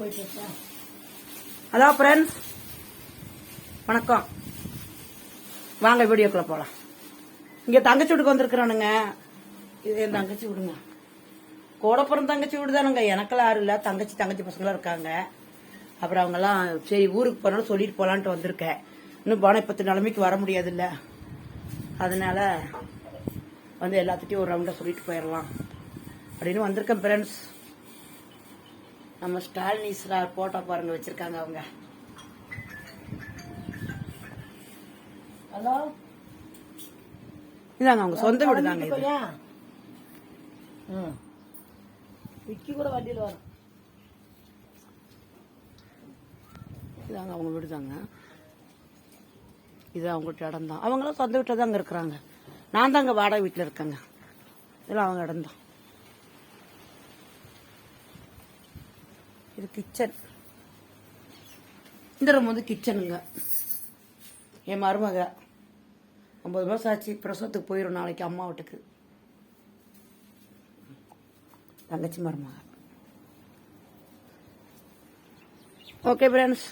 Hello friends, வணக்கம். வாங்க வீடியோக்குள்ள போலாம். இங்க தங்கச்சி வீட்டுக்கு வந்திருக்கிறானுங்க. இது என் தங்கச்சி விடுங்க, கூட பிறந்த தங்கச்சி வீடு தானுங்க. எனக்கெல்லாம் யாரும் இல்ல, தங்கச்சி பசங்களும் இருக்காங்க. அப்புறம் அவங்க எல்லாம் சரி ஊருக்கு போனாலும் சொல்லிட்டு போலான்ட்டு வந்திருக்கேன். இன்னும் போனா இப்ப நிலைமைக்கு வர முடியாது இல்ல, அதனால வந்து எல்லாத்துட்டையும் ஒரு ரவுண்டா சொல்லிட்டு போயிடலாம் அப்படின்னு வந்திருக்கேன் ஃப்ரெண்ட்ஸ். நம்ம ஸ்டாலின் போட்டோ பாருங்க வச்சிருக்காங்க அவங்க. ஹலோ, இதாங்க அவங்க சொந்த வீடு தாங்க இது. விக்கி கூட வண்டியில் வரும். இதாங்க அவங்க வீடு தாங்க. இது அவங்கள்ட்ட இடம் தான். அவங்களும் சொந்த வீட்டில் தாங்க இருக்கிறாங்க. நான் தாங்க வாடகை வீட்டில் இருக்கேங்க. இதெல்லாம் அவங்க இடம் தான். இது கிச்சன். இந்த ரூம் வந்து கிச்சனுங்க. என் மருமக 9 மாசம் ஆச்சு, பிரசவத்துக்கு போயிடும் நாளைக்கு அம்மா வீட்டுக்கு. தங்கச்சி மருமக. Okay friends,